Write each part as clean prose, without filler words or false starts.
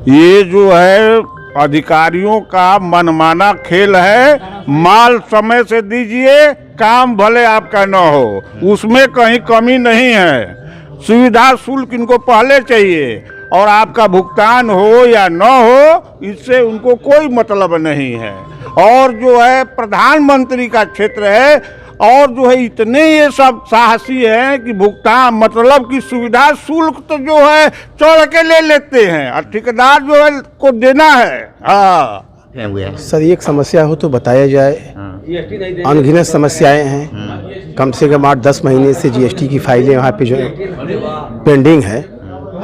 ये जो है अधिकारियों का मनमाना खेल है। माल समय से दीजिए, काम भले आपका न हो, उसमें कहीं कमी नहीं है। सुविधा शुल्क इनको पहले चाहिए और आपका भुगतान हो या न हो, इससे उनको कोई मतलब नहीं है। और जो है प्रधानमंत्री का क्षेत्र है और जो है इतने ये सब साहसी हैं कि भुगतान मतलब कि सुविधा शुल्क तो जो है चढ़ के ले लेते हैं और ठेकेदार जो है को देना है। हाँ सर, एक समस्या हो तो बताया जाए। अनगिनत समस्याएं हैं, कम से कम 8-10 महीने से जीएसटी की फाइलें वहाँ पे जो पेंडिंग है।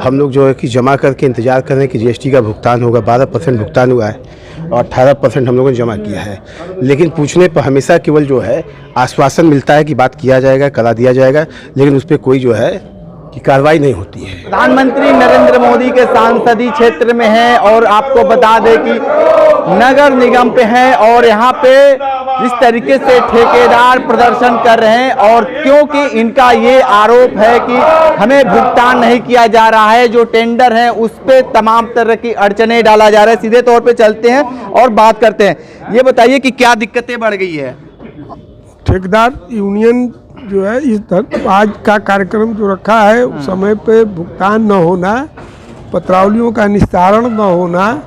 हम लोग जो है कि जमा करके इंतज़ार कर रहे हैं कि जीएसटी का भुगतान होगा। 12% भुगतान हुआ है और 18% हम लोगों ने जमा किया है, लेकिन पूछने पर हमेशा केवल जो है आश्वासन मिलता है कि बात किया जाएगा, करा दिया जाएगा, लेकिन उस पर कोई जो है कि कार्रवाई नहीं होती है। प्रधानमंत्री नरेंद्र मोदी के सांसदीय क्षेत्र में है और आपको बता दें कि नगर निगम पे है और यहाँ पे जिस तरीके से ठेकेदार प्रदर्शन कर रहे हैं और क्योंकि इनका ये आरोप है कि हमें भुगतान नहीं किया जा रहा है, जो टेंडर है उस पे तमाम तरह की अड़चने डाला जा रहा है। सीधे तौर पे चलते हैं और बात करते हैं। ये बताइए कि क्या दिक्कतें बढ़ गई है? ठेकेदार यूनियन जो है इस आज का कार्यक्रम जो रखा है समय पे भुगतान न होना, पत्रावलियों का निस्तारण न होना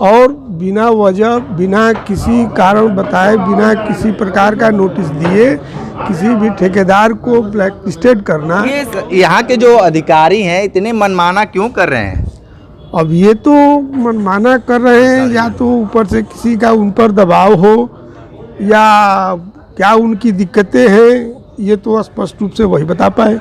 और बिना वजह, बिना किसी कारण बताए, बिना किसी प्रकार का नोटिस दिए किसी भी ठेकेदार को ब्लैकलिस्टेड करना। यहाँ के जो अधिकारी हैं इतने मनमाना क्यों कर रहे हैं? अब ये तो मनमाना कर रहे हैं, या तो ऊपर से किसी का उन पर दबाव हो या क्या उनकी दिक्कतें हैं, ये तो स्पष्ट रूप से वही बता पाए।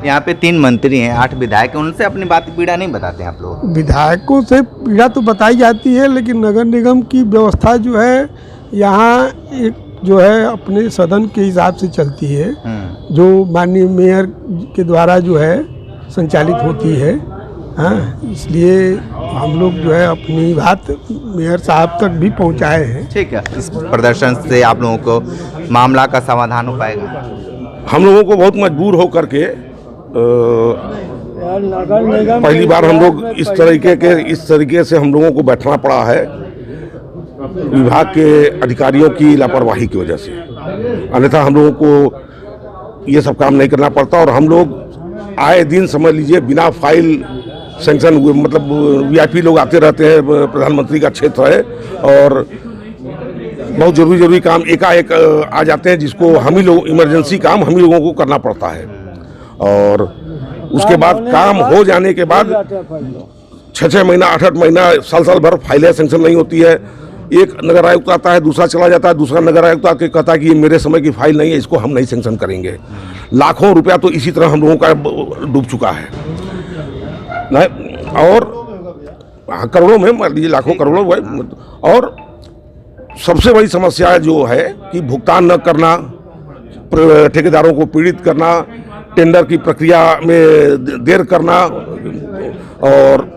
यहाँ पे 3 मंत्री हैं, 8 विधायक हैं, उनसे अपनी बात पीड़ा नहीं बताते आप लोग? विधायकों से पीड़ा तो बताई जाती है, लेकिन नगर निगम की व्यवस्था जो है यहाँ एक जो है अपने सदन के हिसाब से चलती है, जो माननीय मेयर के द्वारा जो है संचालित होती है। हाँ, इसलिए हम लोग जो है अपनी बात मेयर साहब तक भी पहुँचाए हैं। ठीक है, इस प्रदर्शन से आप लोगों को मामला का समाधान हो पाएगा? हम लोगों को बहुत मजबूर हो करके पहली बार हम लोग इस तरीके से हम लोगों को बैठना पड़ा है विभाग के अधिकारियों की लापरवाही की वजह से। अन्यथा हम लोगों को ये सब काम नहीं करना पड़ता और हम लोग आए दिन समझ लीजिए बिना फाइल सेंक्शन हुए, मतलब वीआईपी लोग आते रहते हैं। प्रधानमंत्री का क्षेत्र है और बहुत जरूरी काम एकाएक आ जाते हैं, जिसको हम ही लोग इमरजेंसी काम हम ही लोगों को करना पड़ता है। और उसके बाद काम हो जाने के बाद 6-6 महीना 8-8 महीना साल भर फाइलें सेंक्शन नहीं होती है। एक नगर आयुक्त आता है, दूसरा चला जाता है, दूसरा नगर आयुक्त आके कहता है कि ये मेरे समय की फाइल नहीं है, इसको हम नहीं सेंक्शन करेंगे। लाखों रुपया तो इसी तरह हम लोगों का डूब चुका है और करोड़ों में, मान लीजिए लाखों करोड़ों। और सबसे बड़ी समस्या जो है कि भुगतान न करना, ठेकेदारों को पीड़ित करना, टेंडर की प्रक्रिया में देर करना और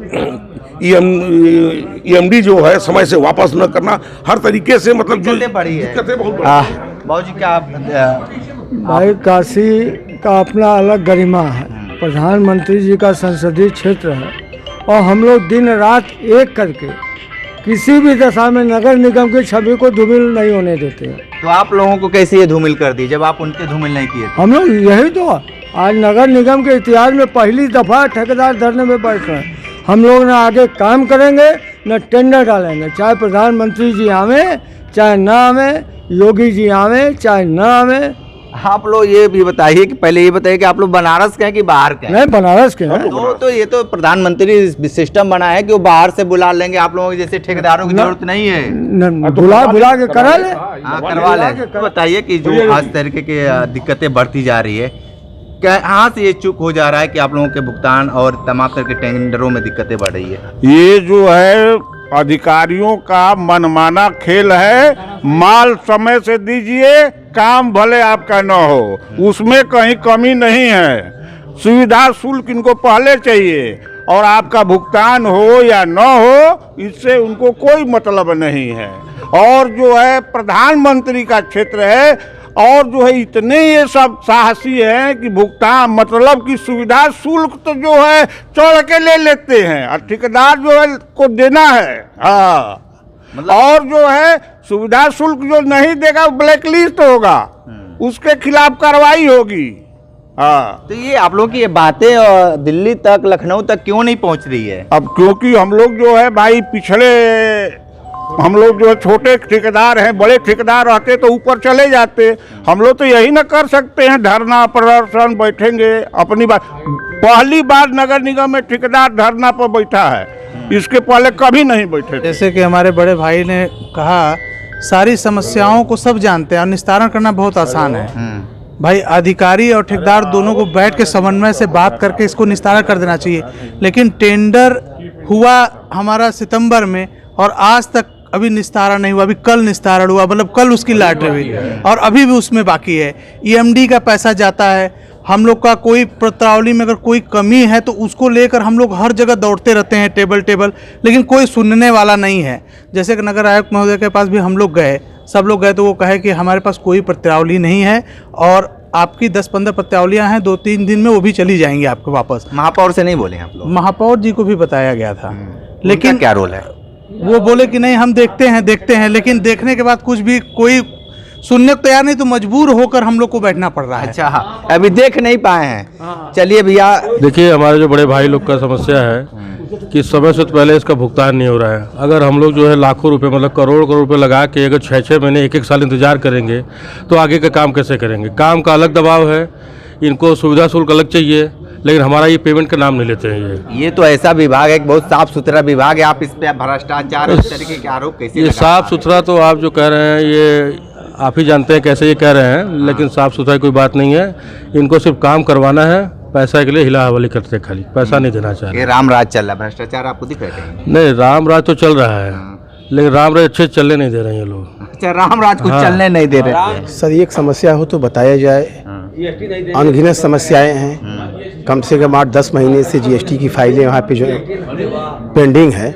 ईएमडी जो है समय से वापस न करना, हर तरीके से मतलब जो दिक्कतें बहुत बड़ी। बाबूजी क्या भाई, काशी का अपना अलग गरिमा है, प्रधानमंत्री जी का संसदीय क्षेत्र है और हम लोग दिन रात एक करके किसी भी दशा में नगर निगम की छवि को धूमिल नहीं होने देते हैं। तो आप लोगों को कैसे ये धूमिल कर दी जब आप उनके धूमिल नहीं किए? हम लोग यही तो आज नगर निगम के इतिहास में पहली दफ़ा ठेकेदार धरने में बैठ रहे हैं। हम लोग न आगे काम करेंगे न टेंडर डालेंगे, चाहे प्रधानमंत्री जी आवे चाहे ना आवे, योगी जी आवे चाहे ना आवे। आप लोग ये भी बताइए कि पहले ये बताइए कि आप लोग बनारस के हैं कि बाहर के हैं? नहीं, बनारस के हैं। तो ये तो प्रधानमंत्री सिस्टम बना है कि वो बाहर से बुला लेंगे, आप लोगों के जैसे ठेकेदारों की जरूरत नहीं है। बुला के करा ले। हाँ, करवा ले। तो बताइए कि जो आज तरीके की दिक्कतें बढ़ती जा रही है, कहाँ से ये चूक हो जा रहा है कि आप लोगों के भुगतान और तमाम तरह के टेंडरों में दिक्कतें बढ़ रही है? ये जो है अधिकारियों का मनमाना खेल है। माल समय से दीजिए, काम भले आपका न हो, उसमें कहीं कमी नहीं है। सुविधा शुल्क इनको पहले चाहिए और आपका भुगतान हो या न हो, इससे उनको कोई मतलब नहीं है। और जो है प्रधानमंत्री का क्षेत्र है और जो है इतने ये सब साहसी हैं कि भुगतान मतलब कि सुविधा शुल्क तो जो है चढ़ के ले लेते हैं और ठेकेदार जो है को देना है। हाँ और जो है सुविधा शुल्क जो नहीं देगा ब्लैक लिस्ट होगा, उसके खिलाफ कार्रवाई होगी। हाँ तो ये आप लोग की ये बातें दिल्ली तक लखनऊ तक क्यों नहीं पहुंच रही है? अब क्योंकि हम लोग जो है भाई पिछड़े, हम लोग जो है छोटे ठेकेदार हैं, बड़े ठेकेदार रहते तो ऊपर चले जाते। हम लोग तो यही ना कर सकते हैं, धरना प्रदर्शन बैठेंगे अपनी बात। पहली बार नगर निगम में ठेकेदार धरना पर बैठा है, इसके पहले कभी नहीं बैठे थे। जैसे कि हमारे बड़े भाई ने कहा, सारी समस्याओं को सब जानते हैं और निस्तारण करना बहुत आसान है भाई। अधिकारी और ठेकेदार दोनों को बैठ के समन्वय से बात करके इसको निस्तारण कर देना चाहिए। लेकिन टेंडर हुआ हमारा सितंबर में और आज तक अभी निस्तारण नहीं हुआ। अभी कल निस्तारण हुआ, मतलब कल उसकी लॉटरी हुई और अभी भी उसमें बाकी है। ईएमडी का पैसा जाता है। हम लोग का कोई पत्रावली में अगर कोई कमी है तो उसको लेकर हम लोग हर जगह दौड़ते रहते हैं, टेबल, लेकिन कोई सुनने वाला नहीं है। जैसे कि नगर आयुक्त महोदय के पास भी हम लोग गए, सब लोग गए तो वो कहे कि हमारे पास कोई पत्रावली नहीं है और आपकी 10-15 पत्रावलियाँ हैं, 2-3 दिन में वो भी चली जाएंगी आपको वापस। महापौर से नहीं बोले आप लोग? महापौर जी को भी बताया गया था, लेकिन क्या रोल है? वो बोले कि नहीं हम देखते हैं, लेकिन देखने के बाद कुछ भी कोई सुनने को तैयार नहीं, तो मजबूर होकर हम लोग को बैठना पड़ रहा है। अच्छा हाँ, अभी देख नहीं पाए हैं। चलिए भैया, देखिए हमारे जो बड़े भाई लोग का समस्या है कि समय से पहले इसका भुगतान नहीं हो रहा है। अगर हम लोग जो है लाखों रुपए मतलब करोड़ रुपए लगा के अगर 6-6 महीने 1-1 साल इंतजार करेंगे तो आगे का काम कैसे करेंगे? काम का अलग दबाव है, इनको सुविधा शुल्क अलग चाहिए, लेकिन हमारा ये पेमेंट का नाम नहीं लेते हैं। ये तो ऐसा विभाग है, बहुत साफ सुथरा विभाग है, आप इस पे भ्रष्टाचार इस तरीके के आरोप कैसे? ये साफ सुथरा तो आप जो कह रहे हैं ये आप ही जानते हैं कैसे ये कह रहे हैं, लेकिन साफ सुथरा कोई बात नहीं है। इनको सिर्फ काम करवाना है, पैसा के लिए हिला हवाली करते, खाली पैसा नहीं देना चाह रहे। राम राज चल रहा है, भ्रष्टाचार आपको दिख रहा है? नहीं, राम राज तो चल रहा है, लेकिन राम राज अच्छे चलने नहीं दे रहे हैं ये लोग। अच्छा, राम राज को चलने नहीं दे रहे। सर एक समस्या हो तो बताया जाए। अनगिनत समस्याएं हैं, कम से कम 8-10 महीने से जीएसटी की फाइलें वहाँ पे जो पेंडिंग है।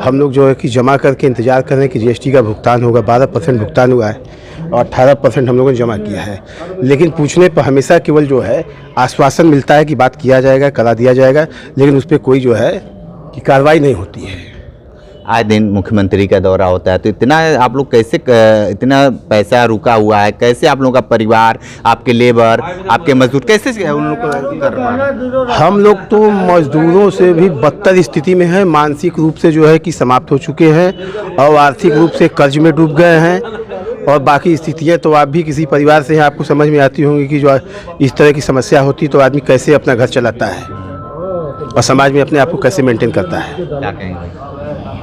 हम लोग जो है कि जमा करके इंतज़ार कर रहे हैं कि जीएसटी का भुगतान होगा। 12% भुगतान हुआ है और 18% हम लोगों ने जमा किया है, लेकिन पूछने पर हमेशा केवल जो है आश्वासन मिलता है कि बात किया जाएगा, करा दिया जाएगा, लेकिन उस पर कोई जो है कि कार्रवाई नहीं होती है। आए दिन मुख्यमंत्री का दौरा होता है, तो इतना आप लोग कैसे, इतना पैसा रुका हुआ है, कैसे आप लोगों का परिवार, आपके लेबर, आपके मजदूर कैसे उन लोग को कर रहा है? हम लोग तो मजदूरों से भी बदतर स्थिति में हैं, मानसिक रूप से जो है कि समाप्त हो चुके हैं और आर्थिक रूप से कर्ज में डूब गए हैं। और बाकी स्थितियाँ तो आप भी किसी परिवार से हैं, आपको समझ में आती होंगी कि जो इस तरह की समस्या होती तो आदमी कैसे अपना घर चलाता है और समाज में अपने आप को कैसे मेंटेन करता है। क्या कहेंगे?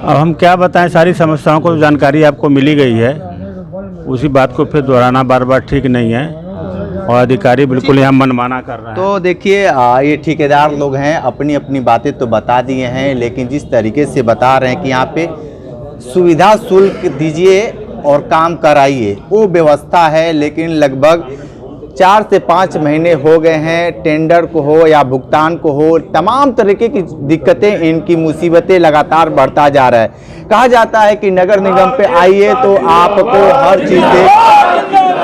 अब हम क्या बताएं, सारी समस्याओं को जानकारी आपको मिली गई है, उसी बात को फिर दोहराना बार बार ठीक नहीं है और अधिकारी बिल्कुल यहाँ मनमाना कर रहे हैं। तो देखिए ये ठेकेदार लोग हैं, अपनी अपनी बातें तो बता दिए हैं, लेकिन जिस तरीके से बता रहे हैं कि यहाँ पे सुविधा शुल्क दीजिए और काम कराइए, वो व्यवस्था है, लेकिन लगभग 4 से 5 महीने हो गए हैं। टेंडर को हो या भुगतान को हो, तमाम तरीके की दिक्कतें, इनकी मुसीबतें लगातार बढ़ता जा रहा है। कहा जाता है कि नगर निगम पे आइए तो आपको हर चीज़ से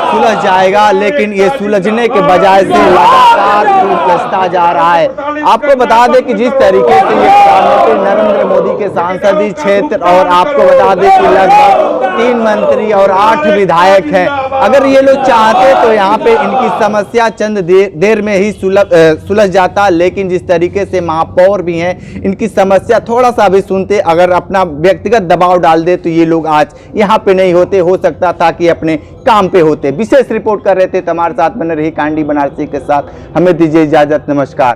सुलझ जाएगा, लेकिन ये सुलझने के बजाय से लगातार उलझता जा रहा है। आपको बता दें कि जिस तरीके से ये प्रधानमंत्री नरेंद्र मोदी के सांसदीय क्षेत्र, और आपको बता दें कि लगभग 3 मंत्री और 8 विधायक हैं। अगर ये लोग चाहते तो यहाँ पे इनकी समस्या चंद देर में ही सुलझ जाता, लेकिन जिस तरीके से महापौर भी हैं, इनकी समस्या थोड़ा सा भी सुनते, अगर अपना व्यक्तिगत दबाव डाल दे तो ये लोग आज यहाँ पे नहीं होते। हो सकता था कि अपने काम पे होते। विशेष रिपोर्ट कर रहे थे, हमारे साथ बने रही कांडी बनारसी के साथ। हमें दीजिए इजाजत, नमस्कार।